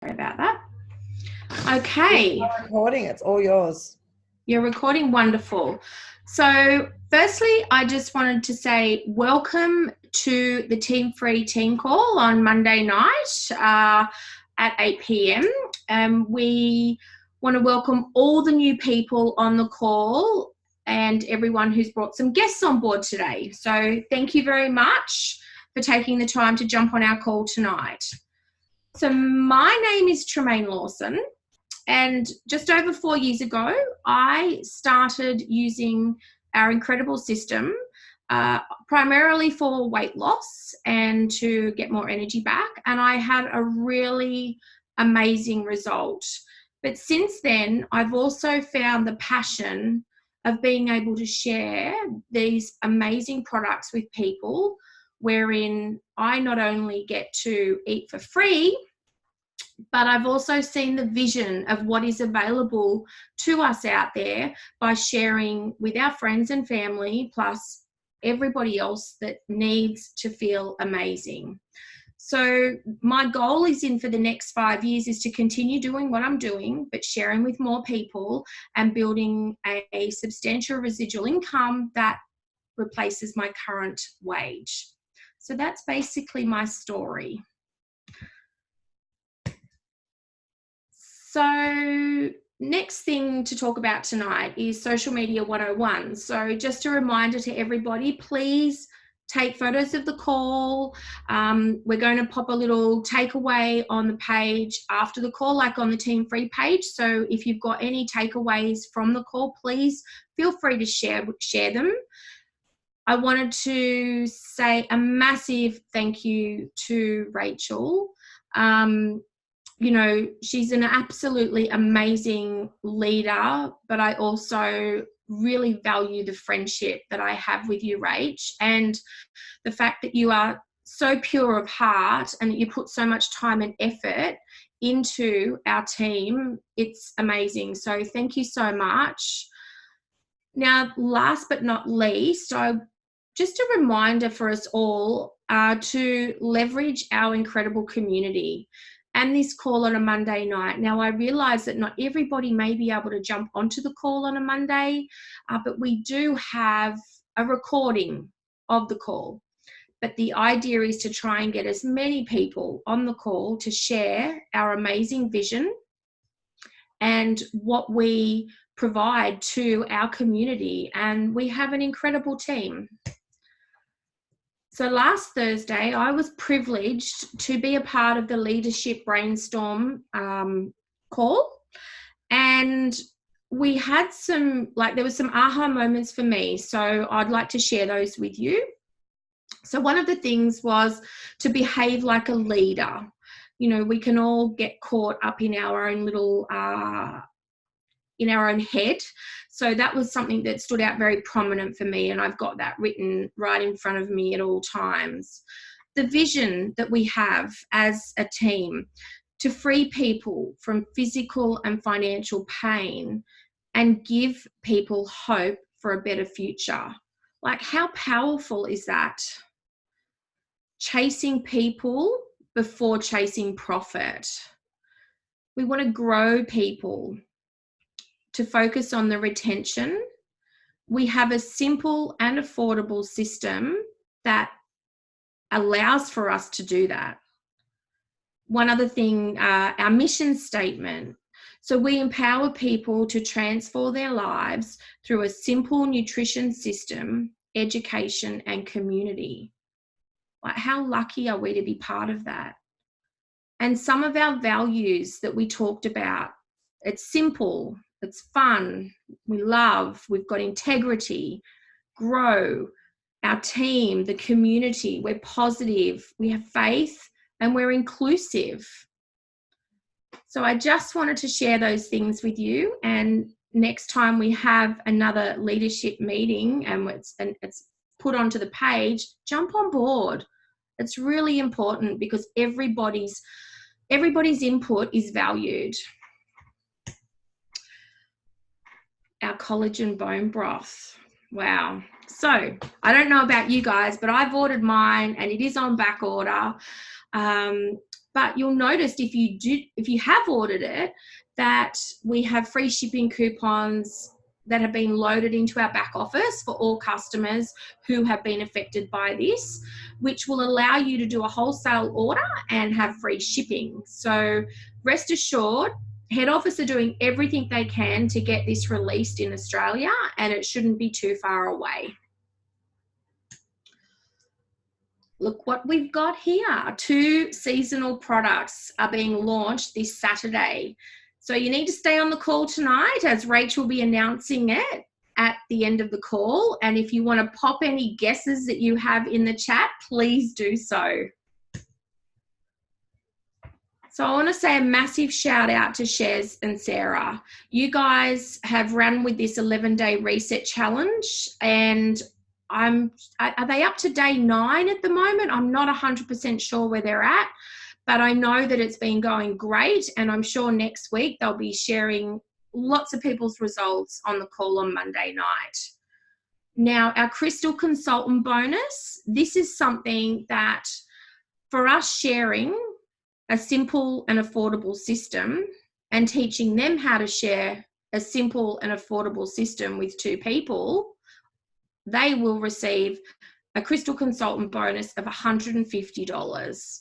about that. Okay. We're recording, it's all yours. You're recording, wonderful. So firstly, I just wanted to say welcome to the TeamFREE team call on Monday night at 8 p.m. We want to welcome all the new people on the call and everyone who's brought some guests on board today. So thank you very much for taking the time to jump on our call tonight. So my name is Tremayne Lawson, and just over 4 years ago, I started using our incredible system primarily for weight loss and to get more energy back, and I had a really amazing result. But since then, I've also found the passion of being able to share these amazing products with people, wherein I not only get to eat for free, but I've also seen the vision of what is available to us out there by sharing with our friends and family, plus everybody else that needs to feel amazing. So my goal is for the next 5 years is to continue doing what I'm doing, but sharing with more people and building a substantial residual income that replaces my current wage. So that's basically my story. So next thing to talk about tonight is Social Media 101. So just a reminder to everybody, please take photos of the call. We're going to pop a little takeaway on the page after the call, like on the TeamFREE page. So if you've got any takeaways from the call, please feel free to share them. I wanted to say a massive thank you to Rachel. You know, she's an absolutely amazing leader, but I also really value the friendship that I have with you, Rach, and the fact that you are so pure of heart and that you put so much time and effort into our team. It's amazing. So thank you so much. Now, last but not least, just a reminder for us all to leverage our incredible community and this call on a Monday night. Now, I realise that not everybody may be able to jump onto the call on a Monday, but we do have a recording of the call. But the idea is to try and get as many people on the call to share our amazing vision and what we provide to our community. And we have an incredible team. So last Thursday, I was privileged to be a part of the Leadership Brainstorm call. And we had there were some aha moments for me. So I'd like to share those with you. So one of the things was to behave like a leader. You know, we can all get caught up in our own little in our own head. So that was something that stood out very prominent for me, and I've got that written right in front of me at all times. The vision that we have as a team to free people from physical and financial pain and give people hope for a better future. Like, how powerful is that? Chasing people before chasing profit. We want to grow people to focus on the retention. We have a simple and affordable system that allows for us to do that. One other thing, our mission statement. So we empower people to transform their lives through a simple nutrition system, education, and community. Like, how lucky are we to be part of that? And some of our values that we talked about, it's simple, it's fun, we love, we've got integrity, grow, our team, the community, we're positive, we have faith, and we're inclusive. So I just wanted to share those things with you. And next time we have another leadership meeting and it's put onto the page, jump on board. It's really important because everybody's input is valued. Our collagen bone broth. Wow. So I don't know about you guys, but I've ordered mine and it is on back order. But you'll notice if you have ordered it, that we have free shipping coupons that have been loaded into our back office for all customers who have been affected by this, which will allow you to do a wholesale order and have free shipping. So rest assured, head office are doing everything they can to get this released in Australia, and it shouldn't be too far away. Look what we've got here. 2 seasonal products are being launched this Saturday. So you need to stay on the call tonight, as Rachel will be announcing it at the end of the call. And if you want to pop any guesses that you have in the chat, please do so. So I want to say a massive shout out to Shez and Sarah. You guys have run with this 11-day reset challenge, and are they up to day 9 at the moment? I'm not 100% sure where they're at, but I know that it's been going great, and I'm sure next week they'll be sharing lots of people's results on the call on Monday night. Now, our Crystal Consultant bonus, this is something that for us sharing a simple and affordable system and teaching them how to share a simple and affordable system with 2 people, they will receive a Crystal Consultant bonus of $150.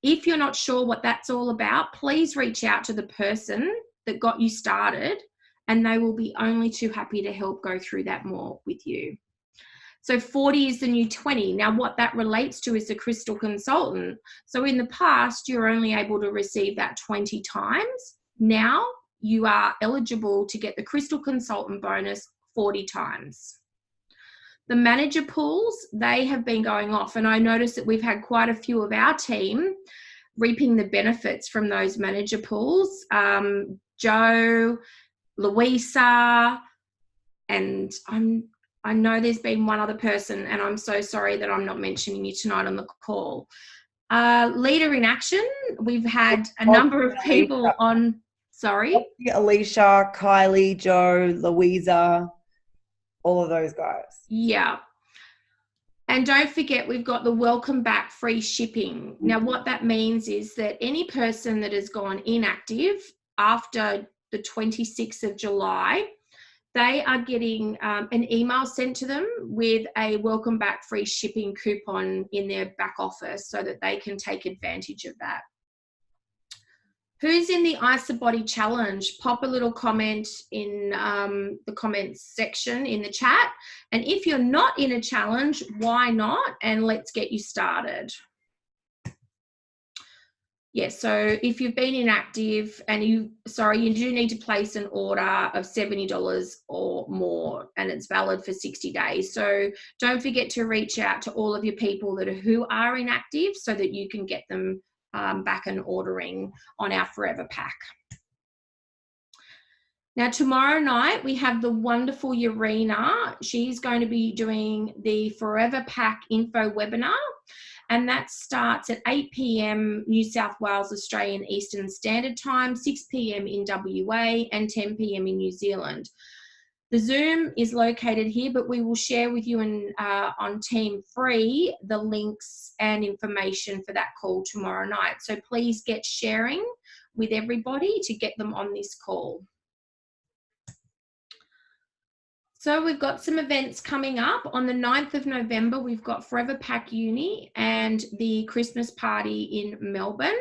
If you're not sure what that's all about, please reach out to the person that got you started, and they will be only too happy to help go through that more with you. So 40 is the new 20. Now, what that relates to is the Crystal Consultant. So in the past, you're only able to receive that 20 times. Now you are eligible to get the Crystal Consultant bonus 40 times. The manager pools, they have been going off, and I noticed that we've had quite a few of our team reaping the benefits from those manager pools. Joe, Louisa, and I know there's been one other person, and I'm so sorry that I'm not mentioning you tonight on the call. Leader in Action, we've had a number of people on, sorry? Alicia, Kylie, Joe, Louisa, all of those guys. Yeah. And don't forget, we've got the welcome back free shipping. Now, what that means is that any person that has gone inactive after the 26th of July, they are getting an email sent to them with a welcome back free shipping coupon in their back office so that they can take advantage of that. Who's in the IsaBody challenge? Pop a little comment in the comments section in the chat. And if you're not in a challenge, why not? And let's get you started. Yes, so if you've been inactive and you do need to place an order of $70 or more, and it's valid for 60 days. So don't forget to reach out to all of your people who are inactive so that you can get them back and ordering on our Forever Pack. Now, tomorrow night, we have the wonderful Urena. She's going to be doing the Forever Pack info webinar, and that starts at 8 p.m. New South Wales, Australian Eastern Standard Time, 6 p.m. in WA, and 10 p.m. in New Zealand. The Zoom is located here, but we will share with you on TeamFREE the links and information for that call tomorrow night. So please get sharing with everybody to get them on this call. So we've got some events coming up. On the 9th of November, we've got Forever Pack Uni and the Christmas party in Melbourne.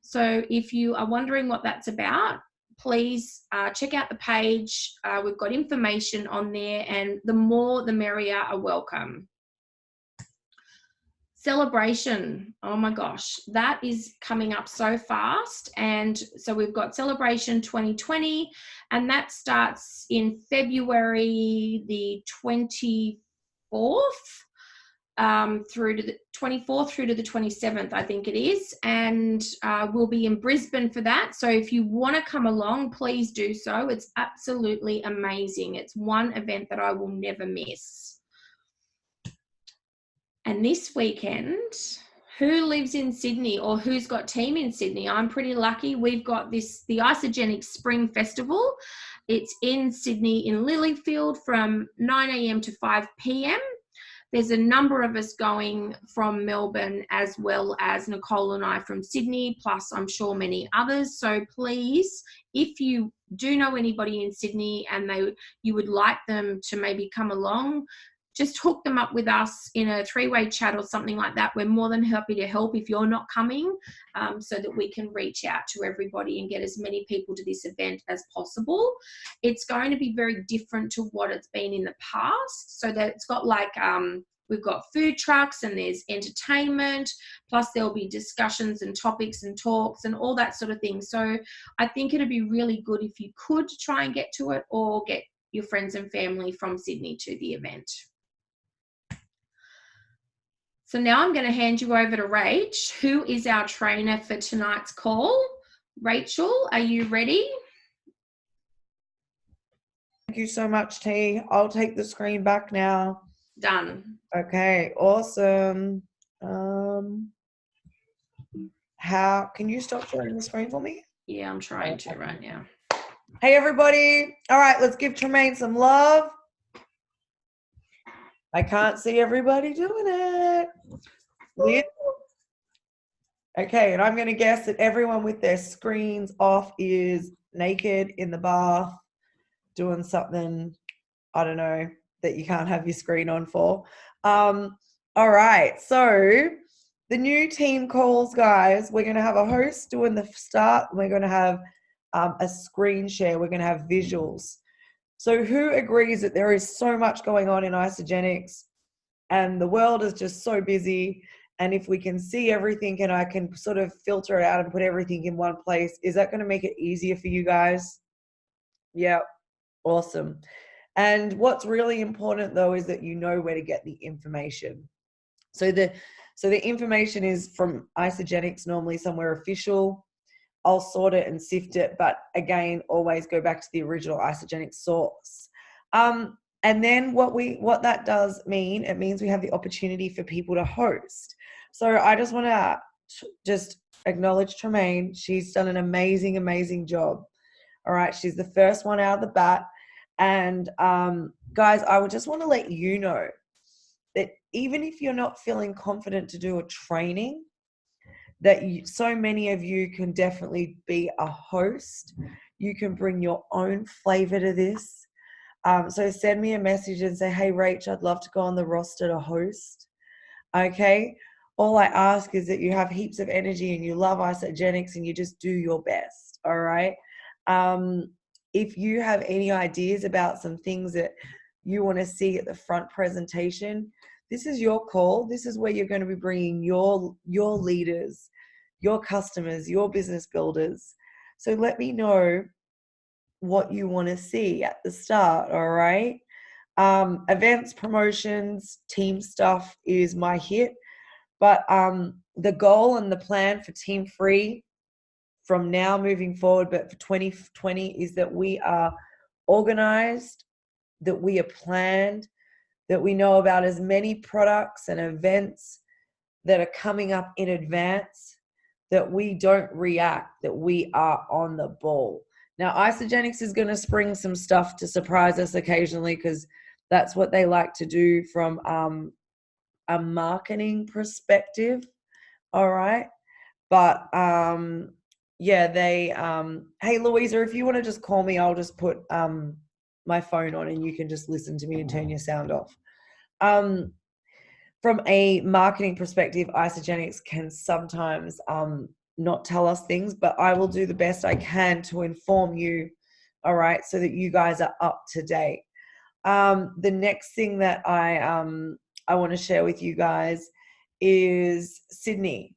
So if you are wondering what that's about, please check out the page. We've got information on there, and the more the merrier are welcome. Celebration, oh my gosh, that is coming up so fast. And so we've got Celebration 2020, and that starts in February the 24th through to the 24th through to the 27th, I think it is. And we'll be in Brisbane for that. So if you want to come along, please do so. It's absolutely amazing. It's one event that I will never miss. And this weekend, who lives in Sydney or who's got team in Sydney? I'm pretty lucky. We've got the Isogenic Spring Festival. It's in Sydney in Lilyfield from 9 a.m. to 5 p.m. There's a number of us going from Melbourne, as well as Nicole and I from Sydney, plus I'm sure many others. So please, if you do know anybody in Sydney and you would like them to maybe come along, just hook them up with us in a 3-way chat or something like that. We're more than happy to help if you're not coming, so that we can reach out to everybody and get as many people to this event as possible. It's going to be very different to what it's been in the past, so that it's got like, we've got food trucks and there's entertainment, plus there'll be discussions and topics and talks and all that sort of thing. So I think it'd be really good if you could try and get to it, or get your friends and family from Sydney to the event. So now I'm going to hand you over to Rach, who is our trainer for tonight's call. Rachel, are you ready? Thank you so much, T. I'll take the screen back now. Done. Okay, awesome. How can you stop sharing the screen for me? Yeah, I'm trying to right now. Hey, everybody. All right, let's give Tremayne some love. I can't see everybody doing it. Weird. Okay, and I'm going to guess that everyone with their screens off is naked in the bath doing something, I don't know, that you can't have your screen on for. All right, so the new team calls, guys, we're going to have a host doing the start. We're going to have a screen share. We're going to have visuals. So who agrees that there is so much going on in Isagenix and the world is just so busy? And if we can see everything and I can sort of filter it out and put everything in one place, is that going to make it easier for you guys? Yeah, awesome. And what's really important though is that you know where to get the information. So the information is from Isagenix, normally somewhere official. I'll sort it and sift it, but again, always go back to the original Isagenix source. And then what that does mean, it means we have the opportunity for people to host. So I just want to just acknowledge Tremayne. She's done an amazing, amazing job. All right, she's the first one out of the bat. And guys, I would just want to let you know that even if you're not feeling confident to do a training, that so many of you can definitely be a host. You can bring your own flavor to this. So send me a message and say, hey, Rach, I'd love to go on the roster to host. Okay. All I ask is that you have heaps of energy and you love Isagenix and you just do your best. All right. If you have any ideas about some things that you want to see at the front presentation, this is your call. This is where you're going to be bringing your leaders, your customers, your business builders. So let me know what you want to see at the start, all right? Events, promotions, team stuff is my hit. But the goal and the plan for TeamFREE from now moving forward, but for 2020, is that we are organized, that we are planned, that we know about as many products and events that are coming up in advance, that we don't react, that we are on the ball. Now, Isagenix is going to spring some stuff to surprise us occasionally because that's what they like to do from a marketing perspective. All right. But yeah, they, hey, Louisa, if you want to just call me, I'll just put my phone on and you can just listen to me and turn your sound off. From a marketing perspective, Isagenix can sometimes not tell us things, but I will do the best I can to inform you, all right, so that you guys are up to date. The next thing that I want to share with you guys is Sydney.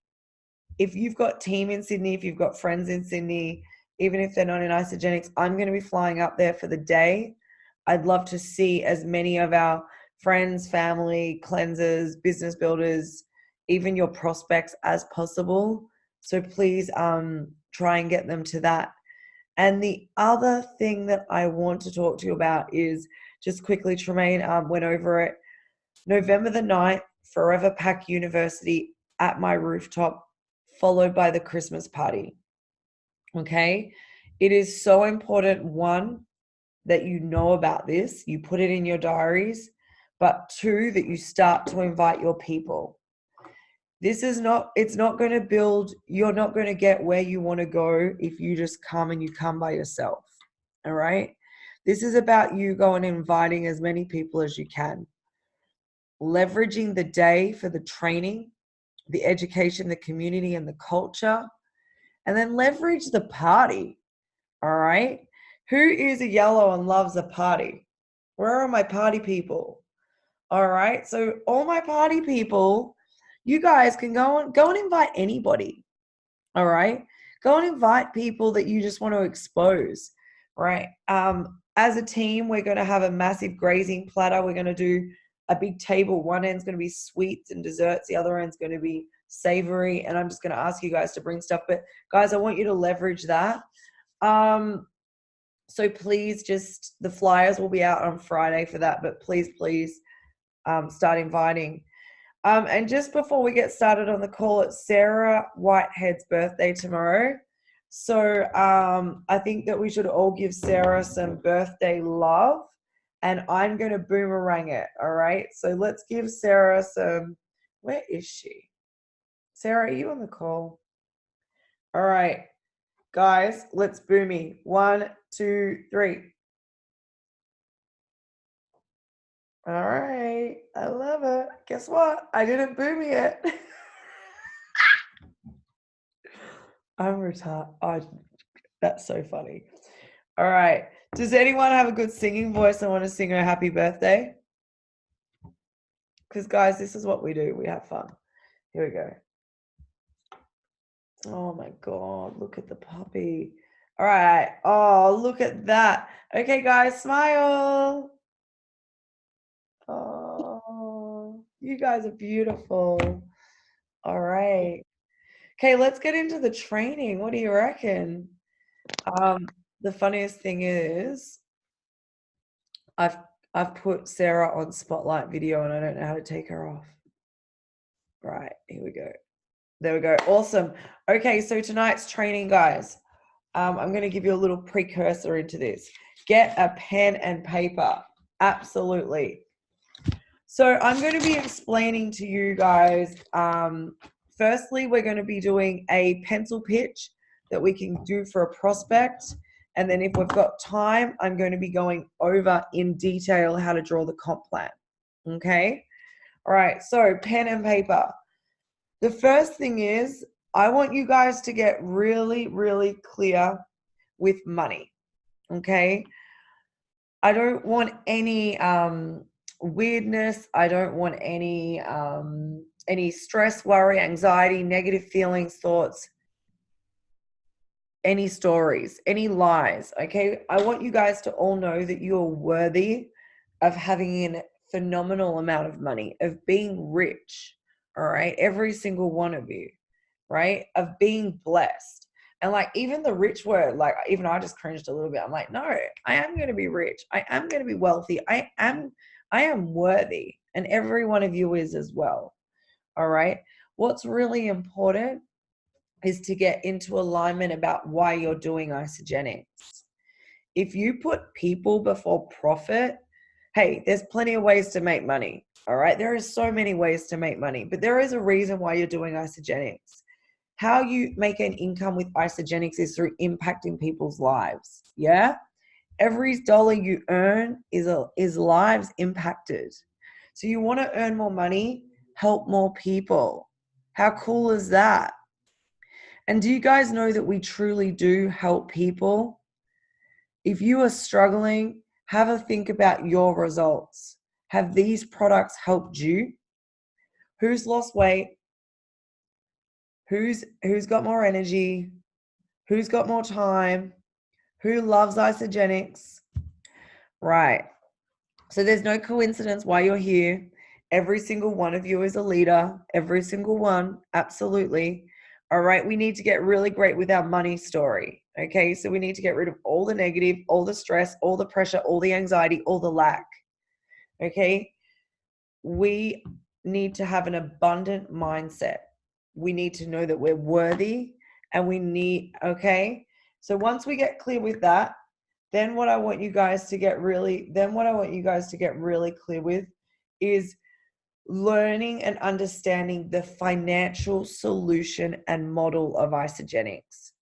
If you've got team in Sydney, if you've got friends in Sydney, even if they're not in Isagenix, I'm going to be flying up there for the day. I'd love to see as many of our friends, family, cleansers, business builders, even your prospects as possible. So please try and get them to that. And the other thing that I want to talk to you about is just quickly, Tremayne went over it. November the 9th, Forever Pack University at my rooftop, followed by the Christmas party. Okay? It is so important, one, that you know about this, you put it in your diaries, but 2, that you start to invite your people. This is not, it's not going to build, you're not going to get where you want to go if you just come and you come by yourself. All right. This is about you going and inviting as many people as you can, leveraging the day for the training, the education, the community, and the culture, and then leverage the party. All right. Who is a yellow and loves a party? Where are my party people? All right. So all my party people, you guys can go and invite anybody. All right. Go and invite people that you just want to expose. Right. As a team, we're going to have a massive grazing platter. We're going to do a big table. One end's going to be sweets and desserts. The other end's going to be savory. And I'm just going to ask you guys to bring stuff. But guys, I want you to leverage that. So please, just the flyers will be out on Friday for that. But please, start inviting. And just before we get started on the call, it's Sarah Whitehead's birthday tomorrow. So I think that we should all give Sarah some birthday love, and I'm going to boomerang it. All right. So let's give Sarah some, where is she? Sarah, are you on the call? All right, guys, let's boomy. 1, 2, 3. All right. I love it. Guess what? I didn't boomy it. I'm retarded. Oh, that's so funny. All right. Does anyone have a good singing voice and want to sing her happy birthday? Because, guys, this is what we do. We have fun. Here we go. Oh, my God. Look at the puppy. All right. Oh, look at that. Okay, guys, smile. Oh, you guys are beautiful. All right. Okay, let's get into the training. What do you reckon? The funniest thing is I've put Sarah on spotlight video and I don't know how to take her off. Right, here we go. There we go. Awesome. Okay, so tonight's training, guys. I'm going to give you a little precursor into this. Get a pen and paper. Absolutely. So I'm going to be explaining to you guys, firstly, we're going to be doing a pencil pitch that we can do for a prospect. And then if we've got time, I'm going to be going over in detail how to draw the comp plan. Okay? All right, so pen and paper. The first thing is I want you guys to get really, really clear with money. Okay? I don't want any weirdness. I don't want any stress, worry, anxiety, negative feelings, thoughts, any stories, any lies. Okay, I want you guys to all know that you are worthy of having a phenomenal amount of money, of being rich. All right, every single one of you, right, of being blessed. And like even the rich word, like even I just cringed a little bit. I'm like, no, I am going to be rich. I am going to be wealthy. I am worthy, and every one of you is as well. All right. What's really important is to get into alignment about why you're doing isogenics. If you put people before profit, hey, there's plenty of ways to make money. All right. There are so many ways to make money, but there is a reason why you're doing isogenics. How you make an income with isogenics is through impacting people's lives. Yeah. Every dollar you earn is lives impacted. So you want to earn more money, help more people. How cool is that? And do you guys know that we truly do help people? If you are struggling, have a think about your results. Have these products helped you? Who's lost weight? Who's got more energy? Who's got more time? Who loves isogenics? Right. So there's no coincidence why you're here. Every single one of you is a leader. Every single one. Absolutely. All right. We need to get really great with our money story. Okay. So we need to get rid of all the negative, all the stress, all the pressure, all the anxiety, all the lack. Okay. We need to have an abundant mindset. We need to know that we're worthy and we need, okay. So once we get clear with that, then what I want you guys to get really clear with is learning and understanding the financial solution and model of Isagenix.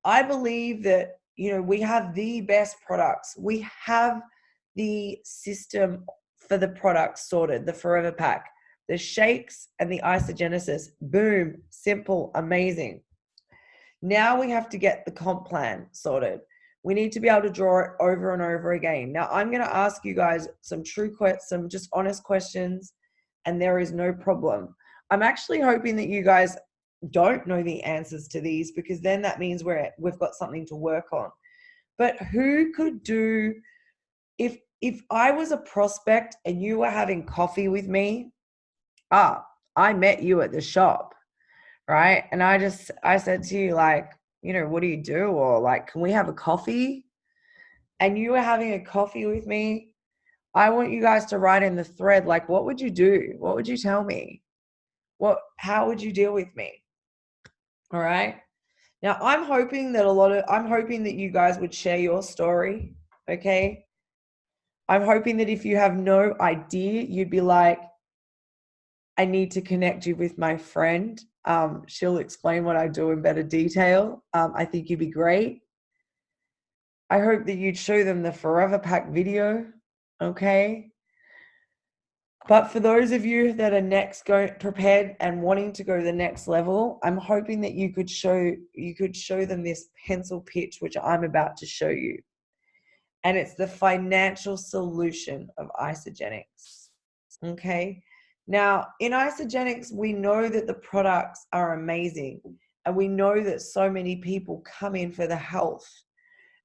I believe that, we have the best products. We have the system for the products sorted, the Forever Pack, the shakes and the Isagenesis. Boom, simple, amazing. Now we have to get the comp plan sorted. We need to be able to draw it over and over again. Now I'm going to ask you guys some some just honest questions, and there is no problem. I'm actually hoping that you guys don't know the answers to these, because then that means we've got something to work on. But who could do, if I was a prospect and you were having coffee with me, I met you at the shop, right? And I said to you, like, what do you do? Or like, can we have a coffee? And you were having a coffee with me. I want you guys to write in the thread, like, what would you do? What would you tell me? How would you deal with me? All right. Now I'm hoping that you guys would share your story. Okay. I'm hoping that if you have no idea, you'd be like, I need to connect you with my friend. She'll explain what I do in better detail. I think you'd be great. I hope that you'd show them the Forever Pack video. Okay. But for those of you that are prepared and wanting to go to the next level, I'm hoping that you could show them this pencil pitch, which I'm about to show you. And it's the financial solution of Isagenix. Okay. Now, in Isagenix, we know that the products are amazing, and we know that so many people come in for the health.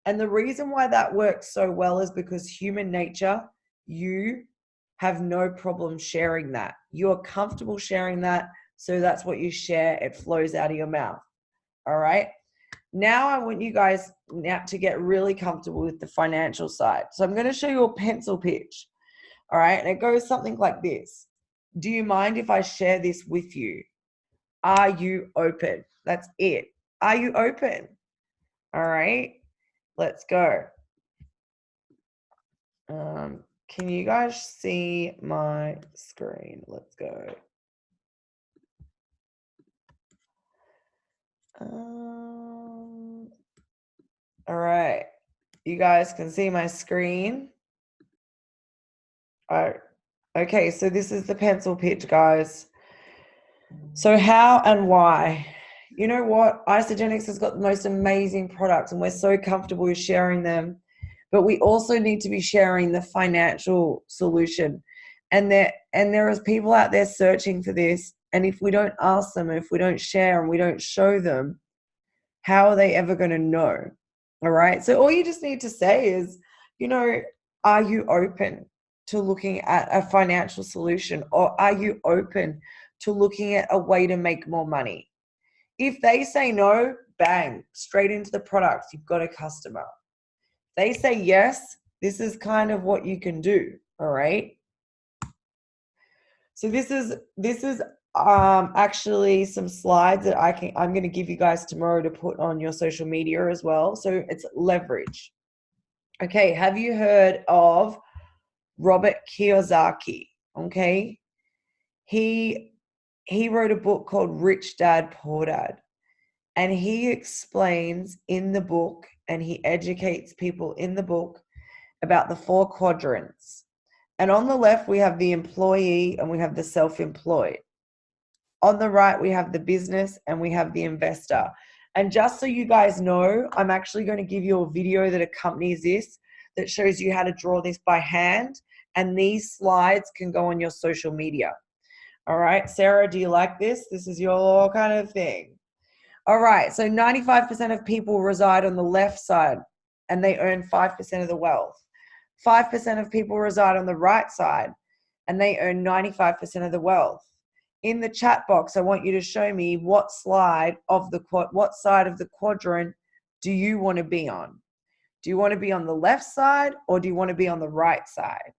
And the reason why that works so well is because human nature, you have no problem sharing that. You're comfortable sharing that, so that's what you share. It flows out of your mouth. All right. Now I want you guys to get really comfortable with the financial side. So I'm going to show you a pencil pitch. All right. And it goes something like this. Do you mind if I share this with you? Are you open? That's it. Are you open? All right. Let's go. Can you guys see my screen? Let's go. All right. You guys can see my screen. All right. Okay, so this is the pencil pitch, guys. So how and why? You know what? Isagenix has got the most amazing products, and we're so comfortable with sharing them. But we also need to be sharing the financial solution. And there is people out there searching for this. And if we don't ask them, if we don't share and we don't show them, how are they ever going to know? All right. So all you just need to say is, are you open to looking at a financial solution, or are you open to looking at a way to make more money? If they say no, bang, straight into the products. You've got a customer. They say yes, this is kind of what you can do. All right. So this is actually some slides that I'm going to give you guys tomorrow to put on your social media as well. So it's leverage. Okay. Have you heard of Robert Kiyosaki? Okay. He wrote a book called Rich Dad, Poor Dad. And he explains in the book, and he educates people in the book about the 4 quadrants. And on the left, we have the employee and we have the self-employed. On the right, we have the business and we have the investor. And just so you guys know, I'm actually going to give you a video that accompanies this that shows you how to draw this by hand. And these slides can go on your social media. All right, Sarah, do you like this? This is your kind of thing. All right, so 95% of people reside on the left side and they earn 5% of the wealth. 5% of people reside on the right side and they earn 95% of the wealth. In the chat box, I want you to show me what side of the quadrant do you want to be on? Do you want to be on the left side or do you want to be on the right side?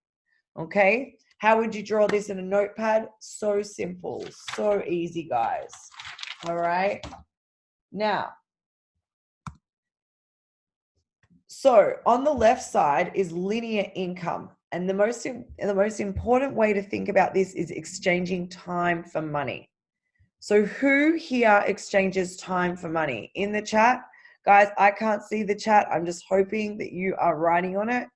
Okay, how would you draw this in a notepad? So simple, so easy, guys. All right. Now, so on the left side is linear income. And the most important way to think about this is exchanging time for money. So who here exchanges time for money? In the chat, guys, I can't see the chat. I'm just hoping that you are writing on it.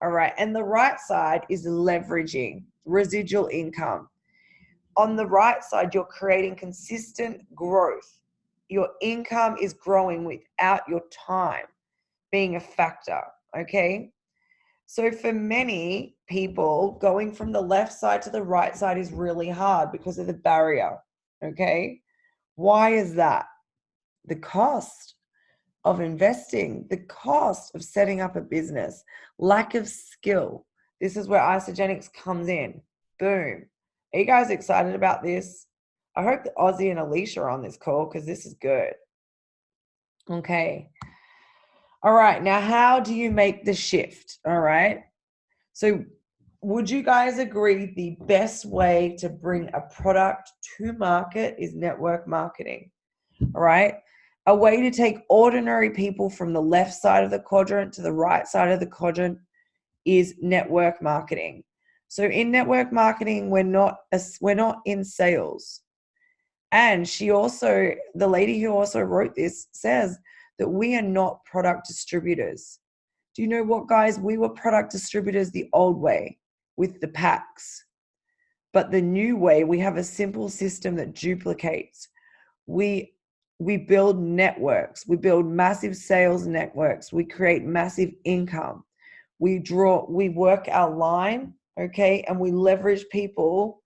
All right. And the right side is leveraging residual income. On the right side, you're creating consistent growth. Your income is growing without your time being a factor. Okay. So for many people, going from the left side to the right side is really hard because of the barrier. Okay. Why is that? The cost of investing, the cost of setting up a business, lack of skill. This is where Isogenics comes in. Boom. Are you guys excited about this? I hope that Ozzy and Alicia are on this call because this is good. Okay. All right. Now, how do you make the shift? All right. So would you guys agree the best way to bring a product to market is network marketing? All right. A way to take ordinary people from the left side of the quadrant to the right side of the quadrant is network marketing. So in network marketing, we're not in sales. And the lady who also wrote this says that we are not product distributors. Do you know what, guys? We were product distributors the old way with the packs. But the new way, we have a simple system that duplicates. We build networks. We build massive sales networks. We create massive income. We work our line, okay? And we leverage people,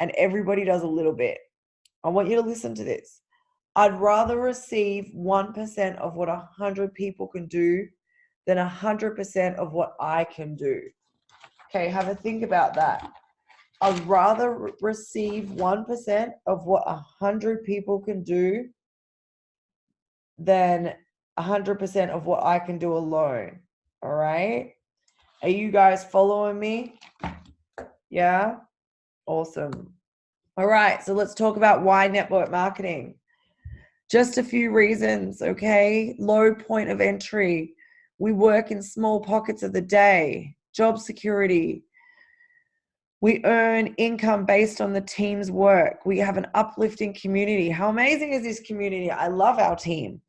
and everybody does a little bit. I want you to listen to this. I'd rather receive 1% of what 100 people can do than 100% of what I can do. Okay, have a think about that. I'd rather receive 1% of what 100 people can do than 100% of what I can do alone. All right? Are you guys following me? Yeah? Awesome. All right, so let's talk about why network marketing. Just a few reasons, okay? Low point of entry. We work in small pockets of the day. Job security. We earn income based on the team's work. We have an uplifting community. How amazing is this community? I love our team.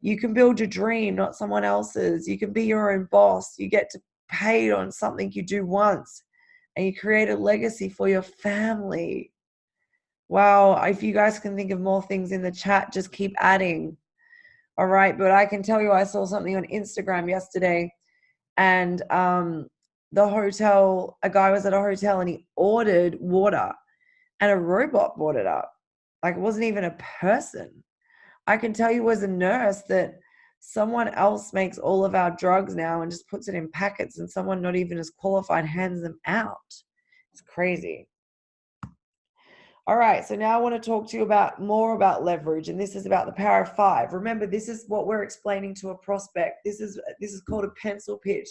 You can build your dream, not someone else's. You can be your own boss. You get to pay on something you do once, and you create a legacy for your family. Wow, if you guys can think of more things in the chat, just keep adding. All right, but I can tell you I saw something on Instagram yesterday, and a guy was at a hotel and he ordered water and a robot brought it up. Like, it wasn't even a person. I can tell you as a nurse that someone else makes all of our drugs now and just puts it in packets, and someone not even as qualified hands them out. It's crazy. All right, so now I want to talk to you more about leverage, and this is about the power of 5. Remember, this is what we're explaining to a prospect. This is called a pencil pitch.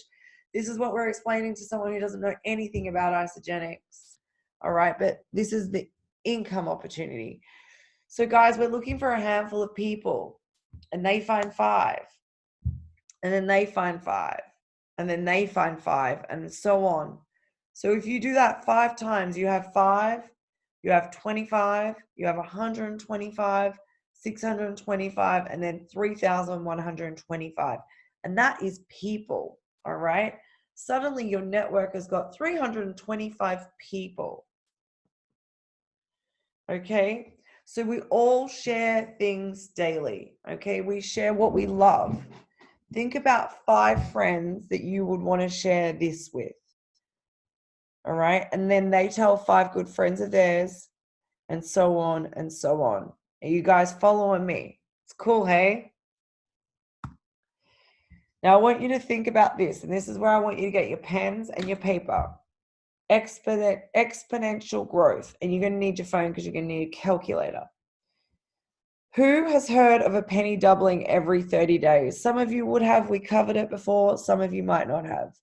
This is what we're explaining to someone who doesn't know anything about Isogenics. All right, but this is the income opportunity. So guys, we're looking for a handful of people, and they find 5, and then they find 5, and then they find 5, and so on. So if you do that 5 times, you have 5, you have 25, you have 125, 625, and then 3,125. And that is people, all right? Suddenly your network has got 325 people. Okay? So we all share things daily, okay? We share what we love. Think about 5 friends that you would want to share this with. All right. And then they tell 5 good friends of theirs, and so on and so on. Are you guys following me? It's cool, hey? Now I want you to think about this, and this is where I want you to get your pens and your paper. Exponential growth. And you're going to need your phone because you're going to need a calculator. Who has heard of a penny doubling every 30 days? Some of you would have. We covered it before. Some of you might not have.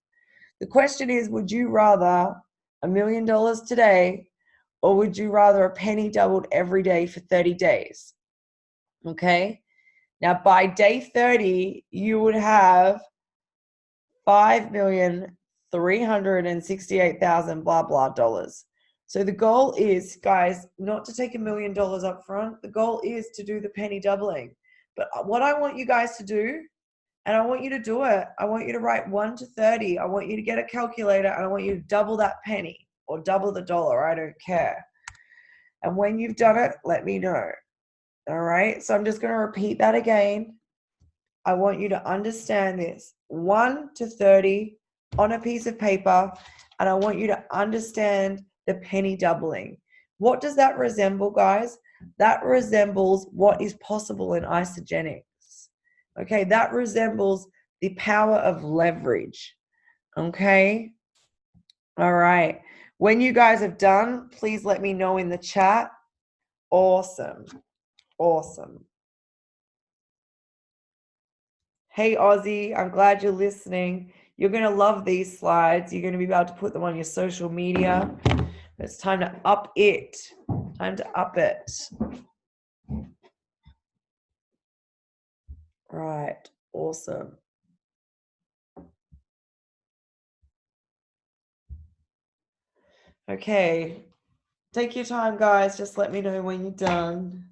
The question is, would you rather $1 million today, or would you rather a penny doubled every day for 30 days? Okay. Now by day 30, you would have $5,300,000 $368,000 blah blah dollars. So the goal is, guys, not to take $1 million up front. The goal is to do the penny doubling. But what I want you guys to do, and I want you to do it, I want you to write 1 to 30. I want you to get a calculator, and I want you to double that penny or double the dollar. I don't care. And when you've done it, let me know. All right. So I'm just going to repeat that again. I want you to understand this. 1 to 30 on a piece of paper. And I want you to understand the penny doubling. What does that resemble, guys? That resembles what is possible in isogenics. Okay, that resembles the power of leverage. Okay, all right. When you guys have done, please let me know in the chat. Awesome, awesome. Hey, Aussie, I'm glad you're listening. You're going to love these slides. You're going to be able to put them on your social media. It's time to up it. Time to up it. Right. Awesome. Okay. Take your time, guys. Just let me know when you're done.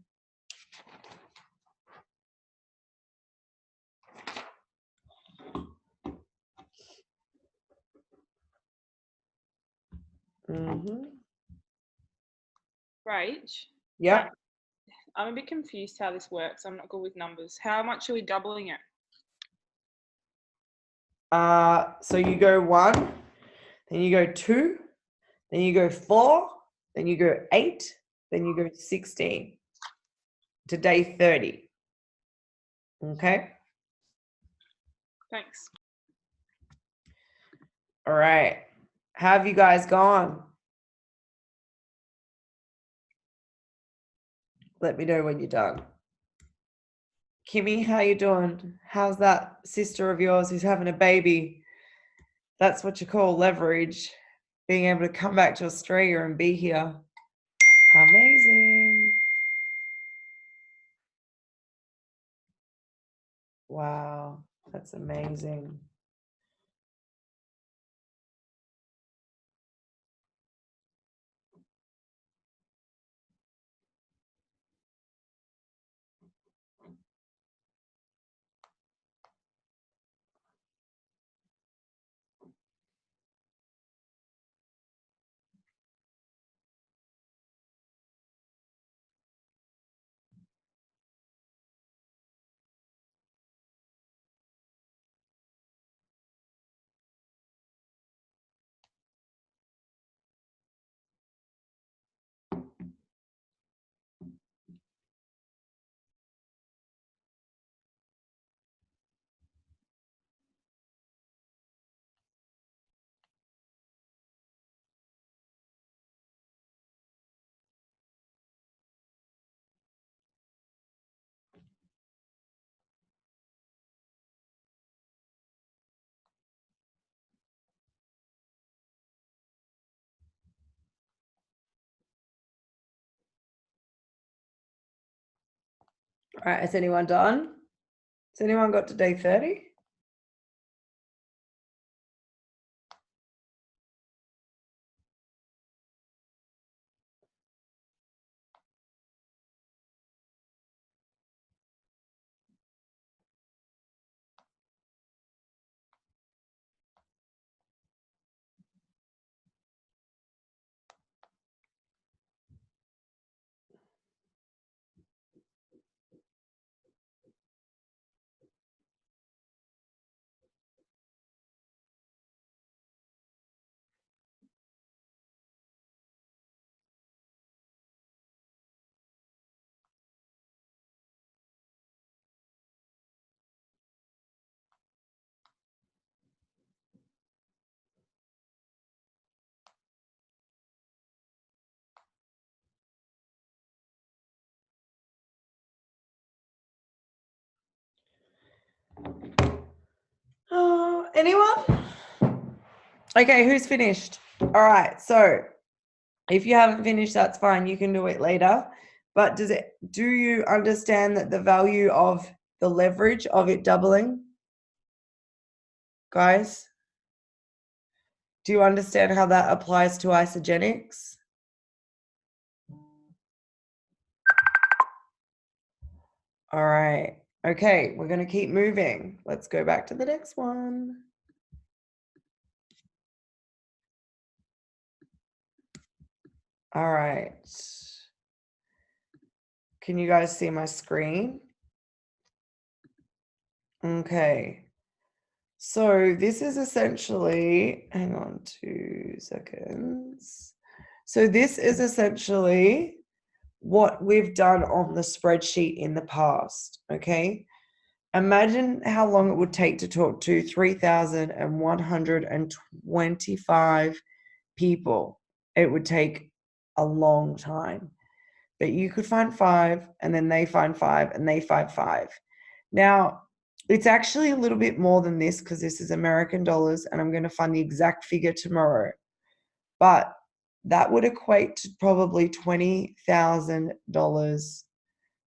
Rach? Yep. I'm a bit confused how this works. I'm not good with numbers. How much are we doubling it? So you go 1, then you go 2, then you go 4, then you go 8, then you go 16 to day 30. Okay. Thanks. All right. How have you guys gone? Let me know when you're done. Kimmy, how you doing? How's that sister of yours who's having a baby? That's what you call leverage. Being able to come back to Australia and be here. Amazing. Wow, that's amazing. All right, has anyone done? Has anyone got to day 30? Anyone? Okay, who's finished? All right, so if you haven't finished, that's fine. You can do it later. But do you understand that the value of the leverage of it doubling? Guys? Do you understand how that applies to isogenics? All right. Okay, we're going to keep moving. Let's go back to the next one. All right. Can you guys see my screen? Okay. So this is essentially, hang on 2 seconds. So this is essentially what we've done on the spreadsheet in the past, okay? Imagine how long it would take to talk to 3,125 people. It would take a long time. But you could find 5, and then they find 5, and they find 5. Now, it's actually a little bit more than this because this is American dollars, and I'm going to find the exact figure tomorrow. But that would equate to probably $20,000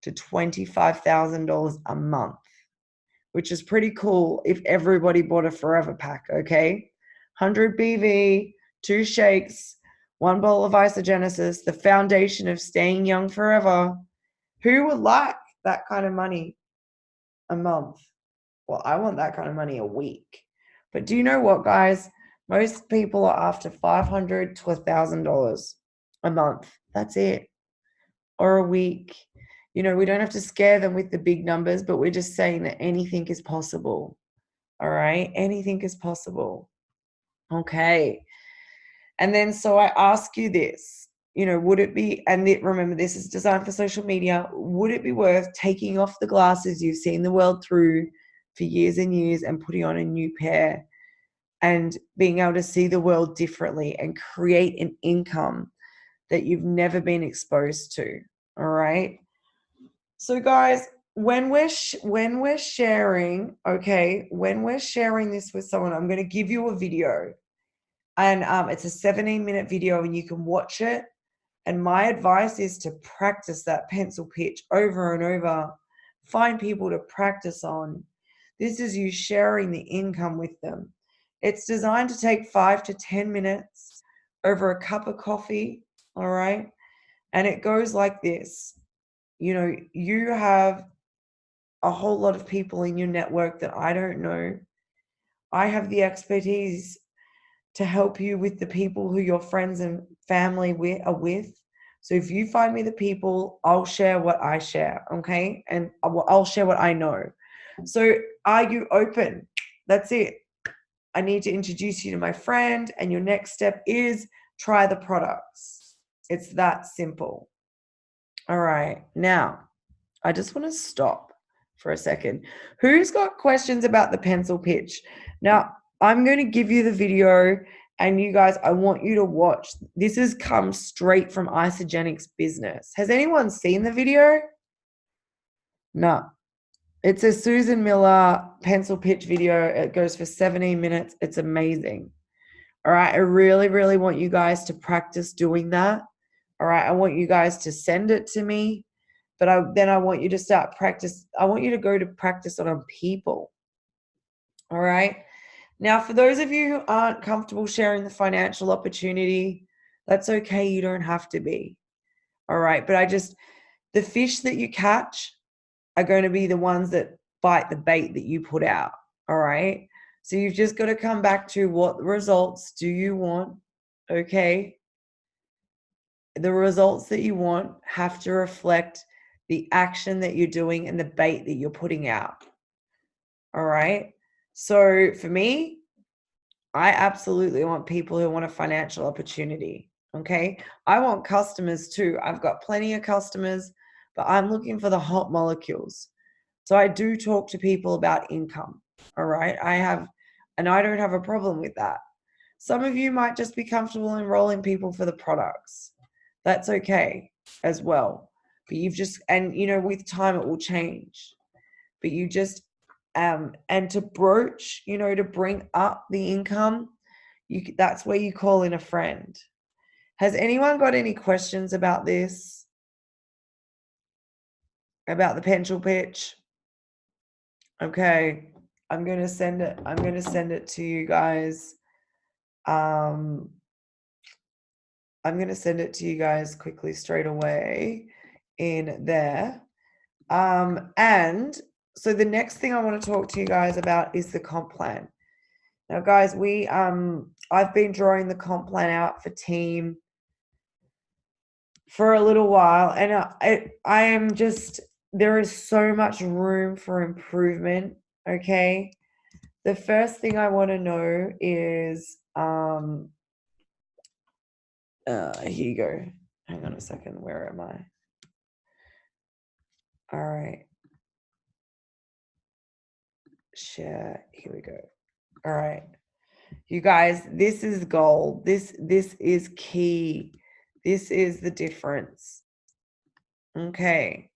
to $25,000 a month, which is pretty cool if everybody bought a forever pack, okay? 100 BV, 2 shakes, 1 bowl of isogenesis, the foundation of staying young forever. Who would like that kind of money a month? Well, I want that kind of money a week. But do you know what, guys? Most people are after $500 to $1,000 a month. That's it. Or a week. You know, we don't have to scare them with the big numbers, but we're just saying that anything is possible. All right? Anything is possible. Okay. And then, so I ask you this, you know, would it be, and remember, this is designed for social media, would it be worth taking off the glasses you've seen the world through for years and years and putting on a new pair and being able to see the world differently and create an income that you've never been exposed to? All right. So guys, when we're sharing, okay, when we're sharing this with someone, I'm going to give you a video, and it's a 17-minute video, and you can watch it. And my advice is to practice that pencil pitch over and over. Find people to practice on. This is you sharing the income with them. It's designed to take 5 to 10 minutes over a cup of coffee, all right? And it goes like this. You know, you have a whole lot of people in your network that I don't know. I have the expertise to help you with the people who your friends and family are with. So if you find me the people, I'll share what I share, okay? And I'll share what I know. So are you open? That's it. I need to introduce you to my friend, and your next step is try the products. It's that simple. All right. Now, I just want to stop for a second. Who's got questions about the pencil pitch? Now, I'm going to give you the video, and you guys, I want you to watch. This has come straight from Isagenix Business. Has anyone seen the video? No. It's a Susan Miller pencil pitch video. It goes for 17 minutes. It's amazing. All right. I really, really want you guys to practice doing that. All right. I want you guys to send it to me. But then I want you to start practice. I want you to go to practice it on people. All right. Now, for those of you who aren't comfortable sharing the financial opportunity, that's okay. You don't have to be. All right. But the fish that you catch are going to be the ones that bite the bait that you put out. All right. So you've just got to come back to what results do you want? Okay. The results that you want have to reflect the action that you're doing and the bait that you're putting out. All right. So for me, I absolutely want people who want a financial opportunity. Okay. I want customers too. I've got plenty of customers, but I'm looking for the hot molecules. So I do talk to people about income. All right. And I don't have a problem with that. Some of you might just be comfortable enrolling people for the products. That's okay as well. But with time it will change. But you just, and to broach, to bring up the income, that's where you call in a friend. Has anyone got any questions about this? About the pencil pitch? Okay, I'm going to send it to you guys. I'm going to send it to you guys quickly straight away in there. And so the next thing I want to talk to you guys about is the comp plan. Now, guys, I've been drawing the comp plan out for team for a little while, and I am just, there is so much room for improvement. Okay. The first thing I want to know is, here you go. Hang on a second. Where am I? All right. Share. Here we go. All right. You guys, this is gold. This is key. This is the difference. Okay.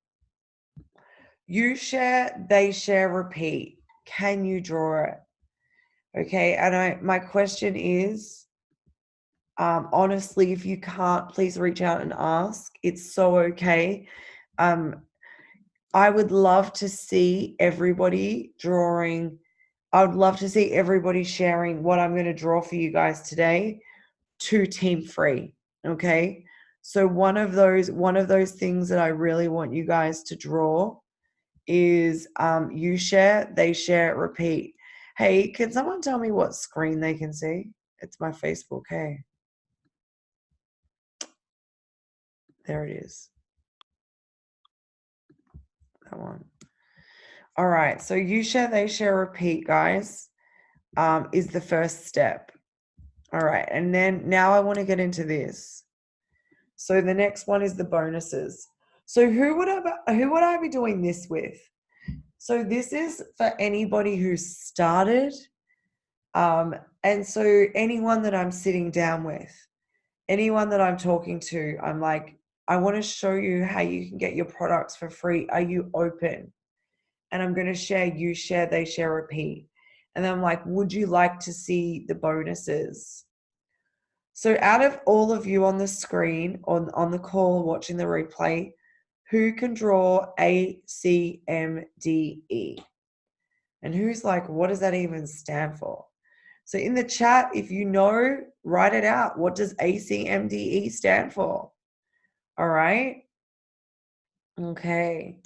You share, they share, repeat. Can you draw it? Okay. And my question is, honestly, if you can't, please reach out and ask. It's so okay. I would love to see everybody drawing. I would love to see everybody sharing what I'm going to draw for you guys today to TeamFREE. Okay. So one of those things that I really want you guys to draw is you share, they share, repeat. Hey, can someone tell me what screen they can see? It's my Facebook. Hey, there it is. That one. All right. So you share, they share, repeat, guys, is the first step. All right. And then now I want to get into this. So the next one is the bonuses. So who would I be doing this with? So this is for anybody who's started. And so anyone that I'm sitting down with, anyone that I'm talking to, I'm like, I want to show you how you can get your products for free. Are you open? And I'm going to share, you share, they share, repeat. And then I'm like, would you like to see the bonuses? So out of all of you on the screen, on the call, watching the replay, who can draw ACMDE? And who's like, what does that even stand for? So in the chat, if you know, write it out. What does ACMDE stand for? All right. Okay.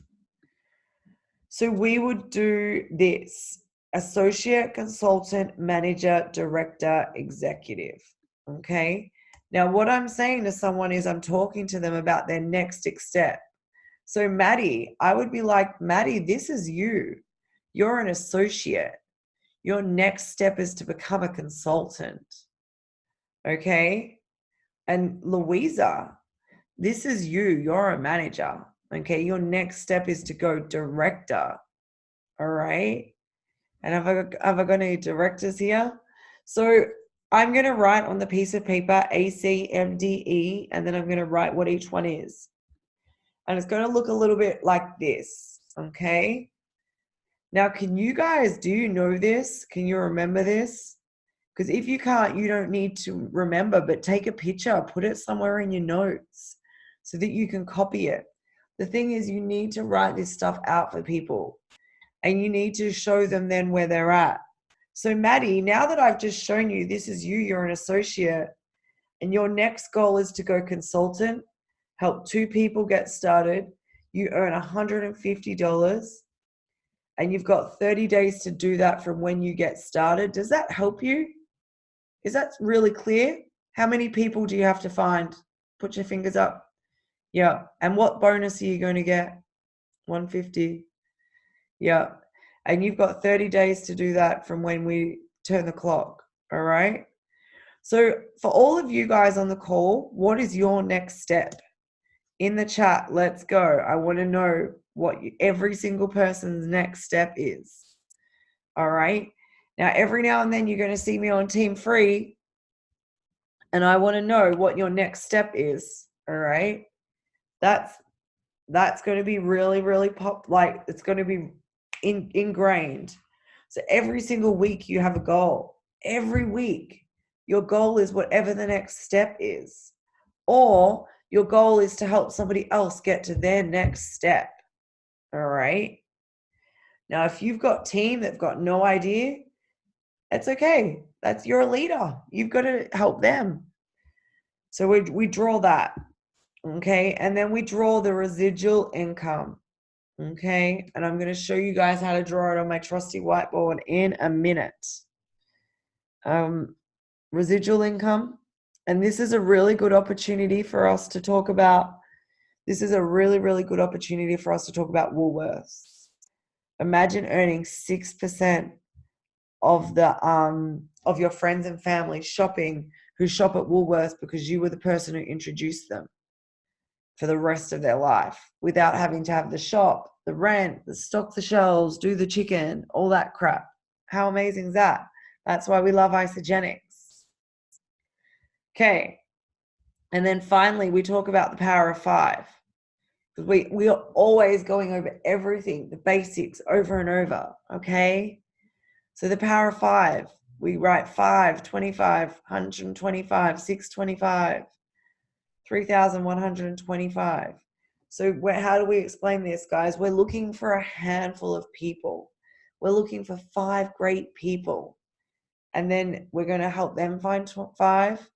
So we would do this: associate, consultant, manager, director, executive. Okay. Now, what I'm saying to someone is I'm talking to them about their next step. So Maddie, I would be like, Maddie, this is you. You're an associate. Your next step is to become a consultant. Okay. And Louisa, this is you. You're a manager. Okay. Your next step is to go director. All right. And have I got any directors here? So I'm going to write on the piece of paper ACMDE, and then I'm going to write what each one is. And it's going to look a little bit like this. Okay. Now, do you know this? Can you remember this? Because if you can't, you don't need to remember, but take a picture, put it somewhere in your notes so that you can copy it. The thing is, you need to write this stuff out for people, and you need to show them then where they're at. So Maddie, now that I've just shown you, this is you, you're an associate, and your next goal is to go consultant, help 2 people get started. You earn $150, and you've got 30 days to do that from when you get started. Does that help you? Is that really clear? How many people do you have to find? Put your fingers up. Yeah. And what bonus are you going to get? 150. Yeah. And you've got 30 days to do that from when we turn the clock. All right. So for all of you guys on the call, what is your next step? In the chat, let's go. I want to know what every single person's next step is. All right. Now, every now and then you're going to see me on TeamFREE, and I want to know what your next step is. All right. That's going to be really, really it's going to be ingrained. So every single week you have a goal. Every week your goal is whatever the next step is, or your goal is to help somebody else get to their next step. All right. Now, if you've got team that've got no idea, That's okay. That's you're a leader. You've got to help them. So we draw that. Okay. And then we draw the residual income. Okay. And I'm going to show you guys how to draw it on my trusty whiteboard in a minute. Residual income. And this is a really good opportunity for us to talk about. This is a really, really good opportunity for us to talk about Woolworths. Imagine earning 6% of your friends and family shopping who shop at Woolworths because you were the person who introduced them for the rest of their life without having to have the shop, the rent, the stock the shelves, do the chicken, all that crap. How amazing is that? That's why we love Isogenics. Okay. And then finally, we talk about the power of 5. Because we are always going over everything, the basics over and over. Okay. So the power of 5, we write 5, 25, 125, 625, 3,125. So how do we explain this, guys? We're looking for a handful of people. We're looking for 5 great people. And then we're going to help them find 5.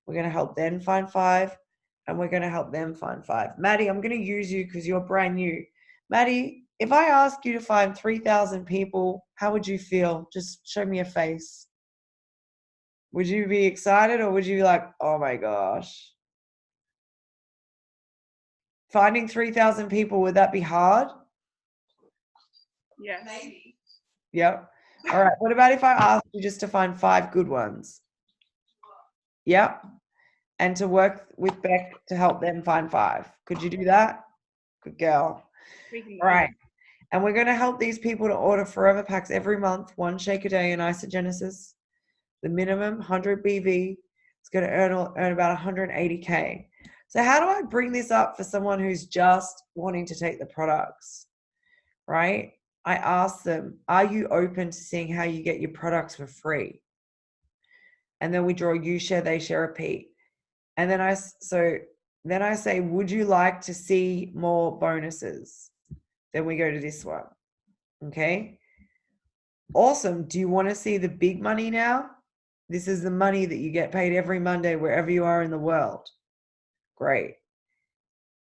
We're going to help them find 5. And we're going to help them find 5. Maddie, I'm going to use you because you're brand new. Maddie, if I ask you to find 3,000 people, how would you feel? Just show me a face. Would you be excited or would you be like, oh my gosh? Finding 3,000 people, would that be hard? Yes. Maybe. Yep. All right. What about if I ask you just to find 5 good ones? Yep. And to work with Beck to help them find 5. Could you do that? Good girl. All right. And we're going to help these people to order forever packs every month, 1 shake a day in Isogenesis. The minimum 100 BV. It's going to earn about 180K. So how do I bring this up for someone who's just wanting to take the products, right? I ask them, are you open to seeing how you get your products for free? And then we draw you share, they share, repeat. And then I say, would you like to see more bonuses? Then we go to this one. Okay. Awesome. Do you want to see the big money now? This is the money that you get paid every Monday wherever you are in the world. Great.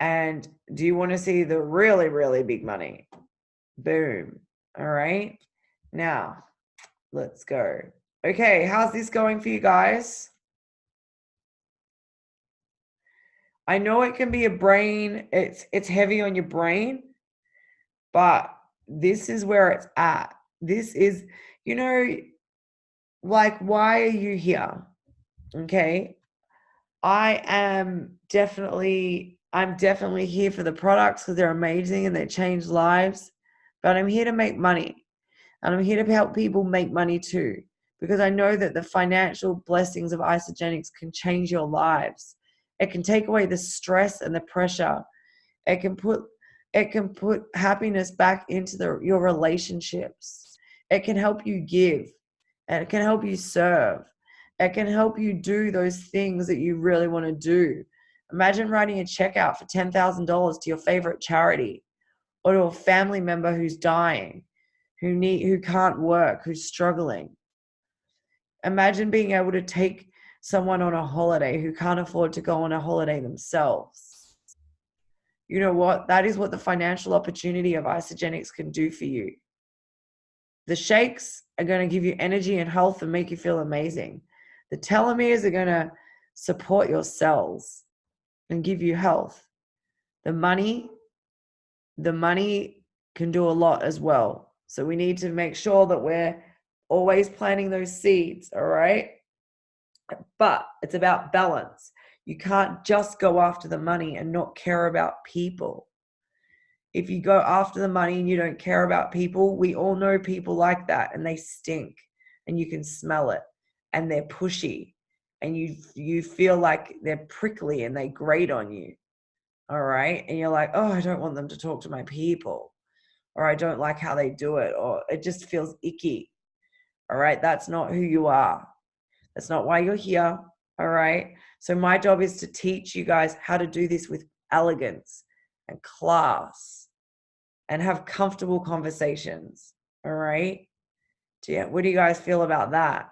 And do you want to see the really, really big money? Boom. All right. Now, let's go. Okay. How's this going for you guys? I know it can be a brain. It's heavy on your brain, but this is where it's at. This is, like, why are you here? Okay. I'm definitely here for the products because they're amazing and they change lives, but I'm here to make money and I'm here to help people make money too, because I know that the financial blessings of Isogenics can change your lives. It can take away the stress and the pressure. It can put happiness back into your relationships. It can help you give, and it can help you serve. It can help you do those things that you really want to do. Imagine writing a check out for $10,000 to your favorite charity, or to a family member who's dying, who can't work, who's struggling. Imagine being able to take someone on a holiday who can't afford to go on a holiday themselves. You know what? That is what the financial opportunity of Isogenics can do for you. The shakes are going to give you energy and health and make you feel amazing. The telomeres are going to support your cells and give you health. The money can do a lot as well. So we need to make sure that we're always planting those seeds, all right? But it's about balance. You can't just go after the money and not care about people. If you go after the money and you don't care about people, we all know people like that, and they stink and you can smell it, and they're pushy and you feel like they're prickly and they grate on you. All right. And you're like, oh, I don't want them to talk to my people, or I don't like how they do it, or it just feels icky. All right. That's not who you are. That's not why you're here. All right. So my job is to teach you guys how to do this with elegance and class and have comfortable conversations. All right. What do you guys feel about that?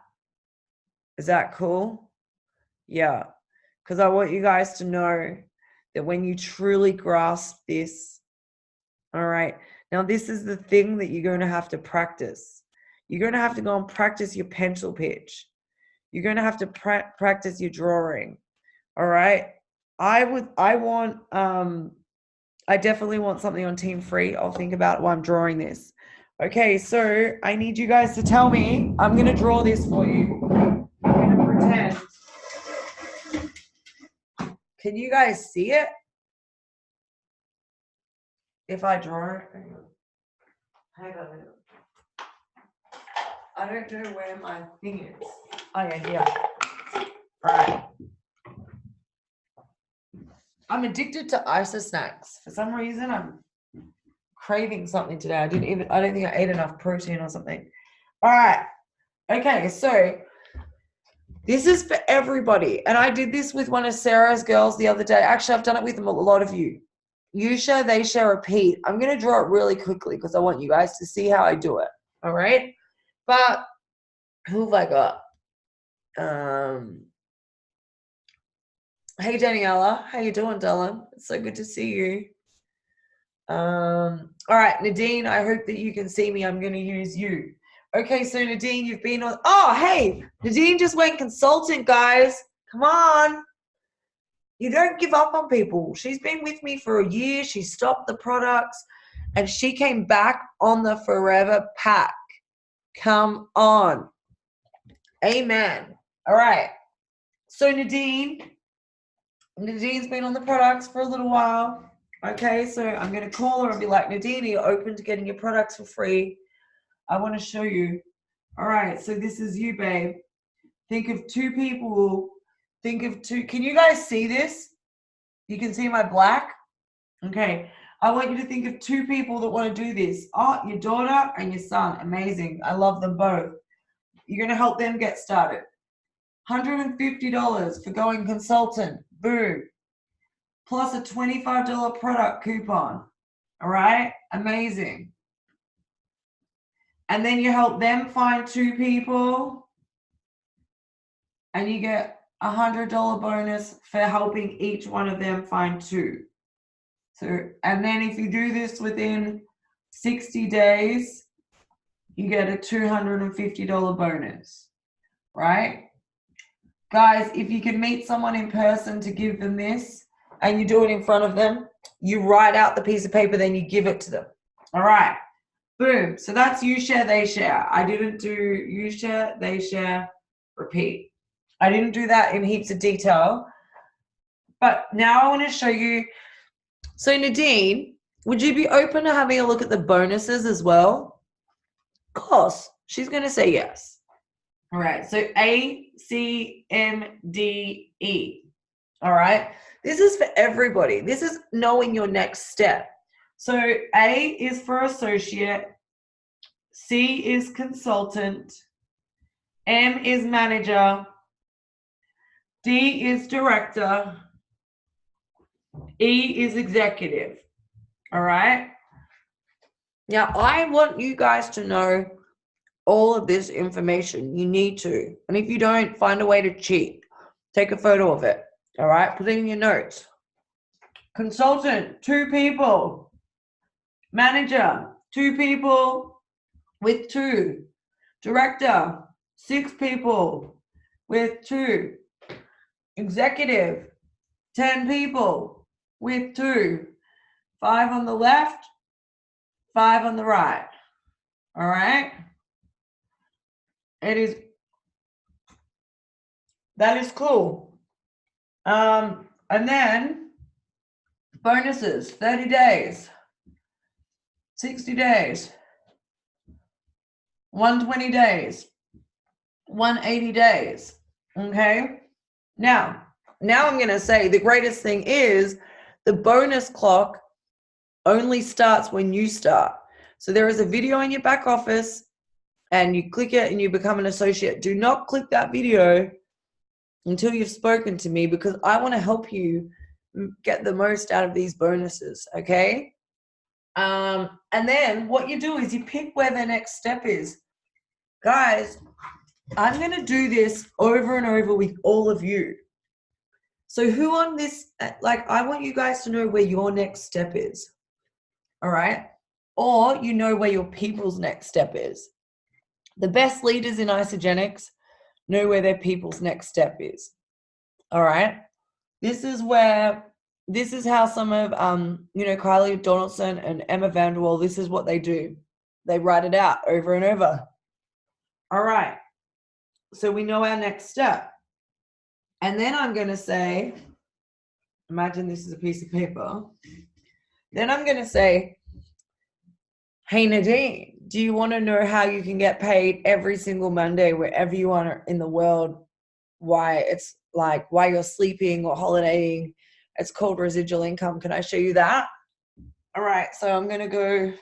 Is that cool? Yeah. Because I want you guys to know that when you truly grasp this, all right, now this is the thing that you're going to have to practice. You're going to have to go and practice your pencil pitch. You're going to have to practice your drawing. All right. I definitely want something on TeamFREE. I'll think about it while I'm drawing this. Okay, so I need you guys to tell me. I'm going to draw this for you. I'm going to pretend. Can you guys see it? If I draw it. Hang on a minute. I don't know where my thing is. Oh, yeah, here. All right. I'm addicted to ISA snacks. For some reason, I'm craving something today. I don't think I ate enough protein or something. All right. Okay, so this is for everybody. And I did this with one of Sarah's girls the other day. Actually, I've done it with a lot of you. You share, they share, repeat. I'm going to draw it really quickly because I want you guys to see how I do it. All right. But who have I got? Hey, Daniela. How you doing, darling? It's so good to see you. All right, Nadine, I hope that you can see me. I'm going to use you. Okay, so Nadine, you've been on. Oh, hey, Nadine just went consultant, guys. Come on. You don't give up on people. She's been with me for a year. She stopped the products and she came back on the Forever Pack. Come on. Amen. All right. So Nadine's been on the products for a little while. Okay, so I'm going to call her and be like, Nadine, are you open to getting your products for free? I want to show you. All right, so this is you, babe. Think of two people. Think of two. Can you guys see this? You can see my black? Okay. I want you to think of two people that want to do this. Oh, your daughter and your son. Amazing. I love them both. You're going to help them get started. $150 for going consultant. Boom. Plus a $25 product coupon. All right? Amazing. And then you help them find two people and you get a $100 bonus for helping each one of them find two. So, and then if you do this within 60 days, you get a $250 bonus, right? Guys, if you can meet someone in person to give them this and you do it in front of them, you write out the piece of paper, then you give it to them. All right. Boom. So that's you share, they share. I didn't do you share, they share, repeat. I didn't do that in heaps of detail. But now I want to show you. So Nadine, would you be open to having a look at the bonuses as well? Of course. She's going to say yes. All right. So A, C, M, D, E. All right. This is for everybody. This is knowing your next step. So A is for associate, C is consultant, M is manager, D is director, E is executive. All right. Now, I want you guys to know all of this information. You need to. And if you don't, find a way to cheat. Take a photo of it. All right. Put it in your notes. Consultant, 2 people. Manager, 2 people with 2. Director, 6 people with 2. Executive, 10 people with 2. 5 on the left, 5 on the right. All right. That is cool. And then bonuses, 30 days. 60 days, 120 days, 180 days, okay? Now I'm going to say the greatest thing is the bonus clock only starts when you start. So there is a video in your back office and you click it and you become an associate. Do not click that video until you've spoken to me because I want to help you get the most out of these bonuses, okay? And then what you do is you pick where the next step is. Guys, I'm going to do this over and over with all of you. So who on this, like, I want you guys to know where your next step is. All right? Or you know where your people's next step is. The best leaders in Isogenics know where their people's next step is. All right? This is how some of, Kylie Donaldson and Emma Vanderwall, this is what they do. They write it out over and over. All right. So we know our next step. And then I'm going to say, imagine this is a piece of paper. Then I'm going to say, hey, Nadine, do you want to know how you can get paid every single Monday wherever you are in the world? Why you're sleeping or holidaying? It's called residual income. Can I show you that? All right. So I'm going to go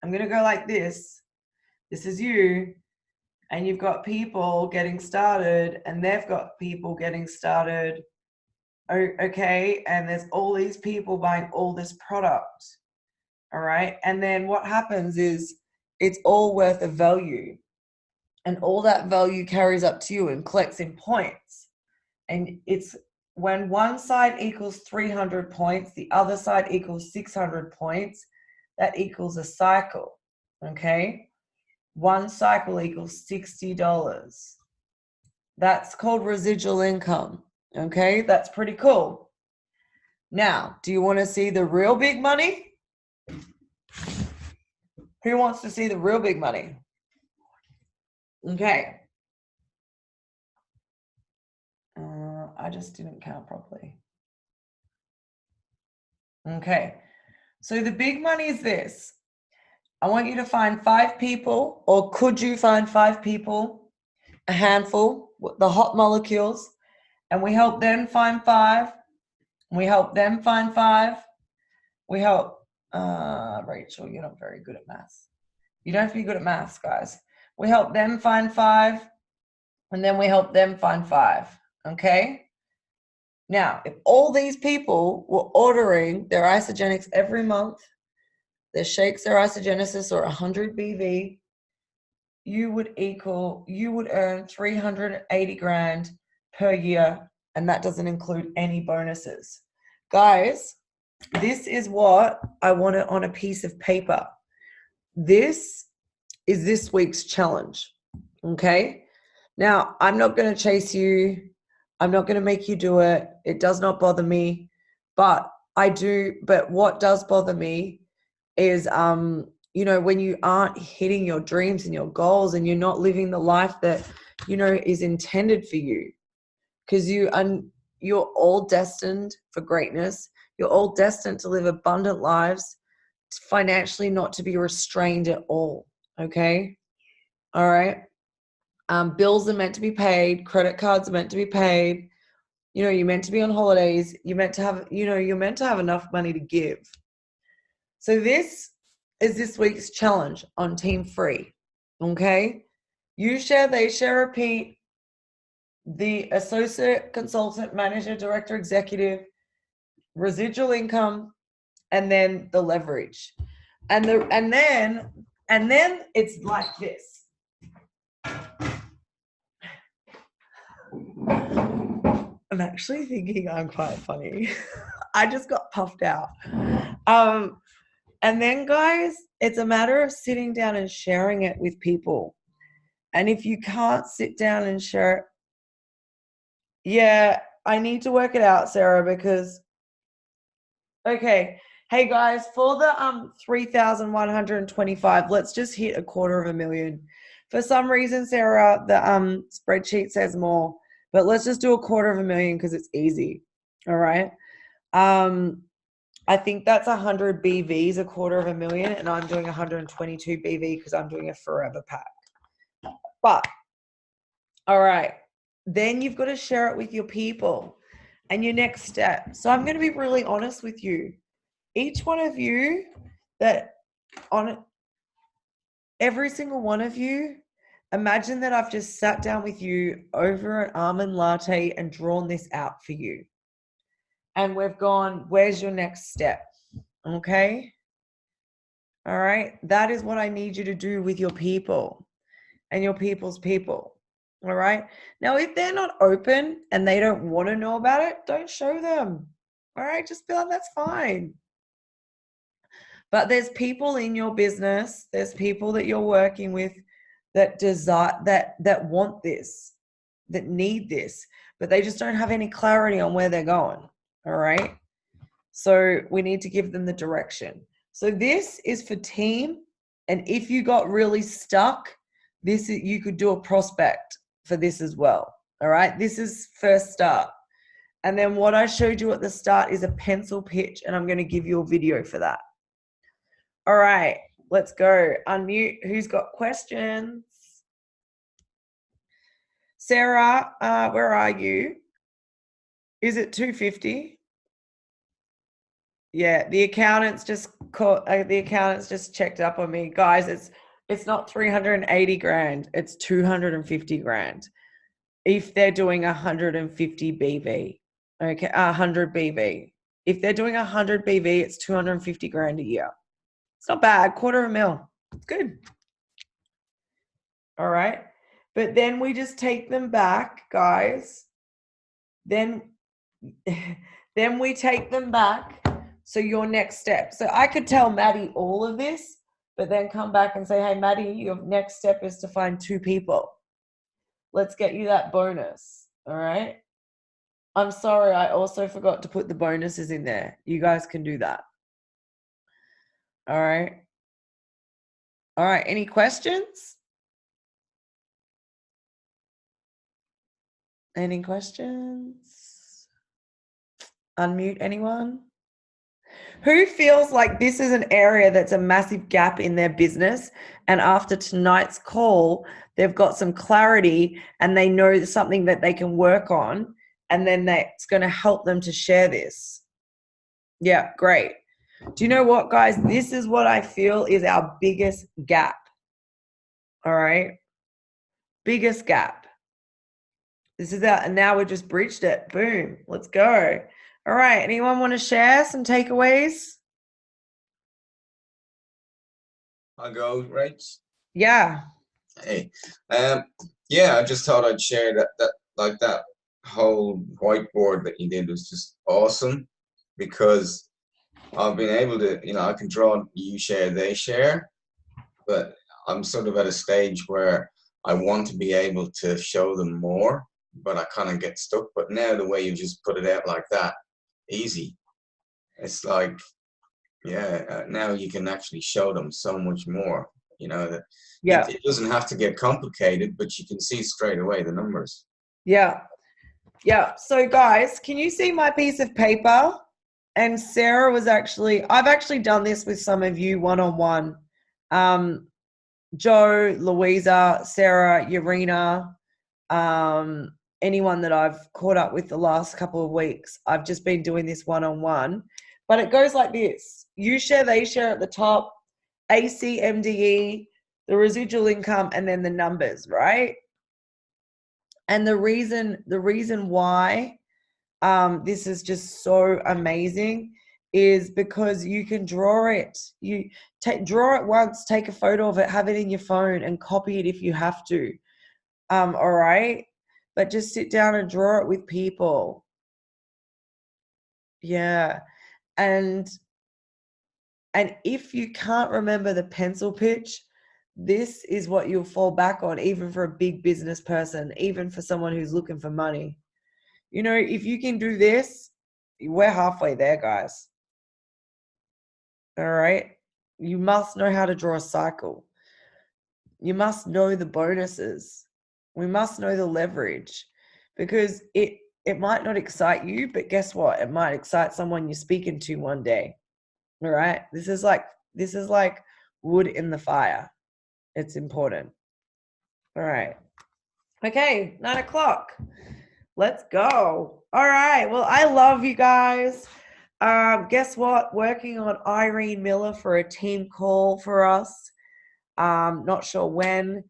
like this. This is you. And you've got people getting started and they've got people getting started. Okay. And there's all these people buying all this product. All right. And then what happens is it's all worth a value. And all that value carries up to you and collects in points. And it's when one side equals 300 points, the other side equals 600 points, that equals a cycle. Okay. One cycle equals $60. That's called residual income. Okay. That's pretty cool. Now, do you want to see the real big money? Who wants to see the real big money? Okay. I just didn't count properly. Okay. So the big money is this. I want you to find 5 people, or could you find 5 people, a handful, the hot molecules, and we help them find 5. We help them find 5. We help, Rachel, you're not very good at maths. You don't have to be good at maths, guys. We help them find 5, and then we help them find 5, okay? Now, if all these people were ordering their isogenics every month, their shakes, their isogenesis, or 100 BV, you would earn 380 grand per year, and that doesn't include any bonuses. Guys, this is what I want it on a piece of paper. This is this week's challenge, okay? Now, I'm not going to chase you. I'm not going to make you do it. It does not bother me, but what does bother me is, when you aren't hitting your dreams and your goals and you're not living the life that, is intended for you, because you're all destined for greatness. You're all destined to live abundant lives, financially not to be restrained at all. Okay. All right. Bills are meant to be paid. Credit cards are meant to be paid. You're meant to be on holidays. You're meant to have enough money to give. So this is this week's challenge on TeamFREE. Okay. You share, they share, repeat. The associate, consultant, manager, director, executive, residual income, and then the leverage. And then it's like this. I'm actually thinking I'm quite funny. I just got puffed out. And then, guys, it's a matter of sitting down and sharing it with people. And if you can't sit down and share it, yeah, I need to work it out, Sarah, because, okay. Hey, guys, for the 3,125, let's just hit $250,000. For some reason, Sarah, the spreadsheet says more, but let's just do $250,000 because it's easy. All right. I think that's 100 BVs, $250,000, and I'm doing 122 BV because I'm doing a forever pack. But, all right, then you've got to share it with your people and your next step. So I'm going to be really honest with you. Each one of you every single one of you, imagine that I've just sat down with you over an almond latte and drawn this out for you. And we've gone, where's your next step? Okay. All right. That is what I need you to do with your people. and your people's people. All right. Now, if they're not open and they don't want to know about it, don't show them. All right. Just be like, that's fine. But there's people in your business, there's people that you're working with that desire, that want this, that need this, but they just don't have any clarity on where they're going. All right. So we need to give them the direction. So this is for team. And if you got really stuck, you could do a prospect for this as well. All right. This is first start. And then what I showed you at the start is a pencil pitch, and I'm going to give you a video for that. All right, let's go. Unmute. Who's got questions? Sarah, where are you? Is it 250? Yeah, the accountants just checked up on me. Guys, it's not 380 grand, it's 250 grand. If they're doing 150 BV. Okay, 100 BV. If they're doing 100 BV, it's 250 grand a year. It's not bad, $250,000. It's good. All right. But then we just take them back, guys. Then we take them back. So your next step. So I could tell Maddie all of this, but then come back and say, hey, Maddie, your next step is to find 2 people. Let's get you that bonus. All right. I'm sorry, I also forgot to put the bonuses in there. You guys can do that. All right. All right. Any questions? Any questions? Unmute anyone? Who feels like this is an area that's a massive gap in their business, and after tonight's call, they've got some clarity and they know something that they can work on, and then that's going to help them to share this? Yeah, great. Do you know what, guys? This is what I feel is our biggest gap. All right? Biggest gap. This is out, and now we just breached it. Boom. Let's go. All right. Anyone want to share some takeaways? I'll go, right? Yeah. Hey, yeah, I just thought I'd share that whole whiteboard that you did was just awesome, because I've been able to, I can draw you share, they share, but I'm sort of at a stage where I want to be able to show them more, but I kind of get stuck. But now the way you just put it out like that, easy, it's like, yeah, now you can actually show them so much more, that Yeah. it doesn't have to get complicated, but you can see straight away the numbers. Yeah. Yeah. So guys, can you see my piece of paper? And Sarah I've actually done this with some of you one-on-one. Joe, Louisa, Sarah, Urena, anyone that I've caught up with the last couple of weeks. I've just been doing this one-on-one, but it goes like this. You share, they share at the top, AC, MDE, the residual income, and then the numbers, right? And the reason why this is just so amazing is because you can draw it. You draw it once, take a photo of it, have it in your phone, and copy it if you have to. All right, but just sit down and draw it with people. Yeah, and if you can't remember the pencil pitch, this is what you'll fall back on, even for a big business person, even for someone who's looking for money. If you can do this, we're halfway there, guys. All right. You must know how to draw a cycle. You must know the bonuses. We must know the leverage, because it might not excite you, but guess what? It might excite someone you're speaking to one day. All right. This is like wood in the fire. It's important. All right. Okay. 9:00. Let's go. All right. Well, I love you guys. Guess what? Working on Irene Miller for a team call for us. Not sure when.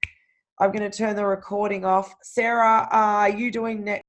I'm going to turn the recording off. Sarah, are you doing next?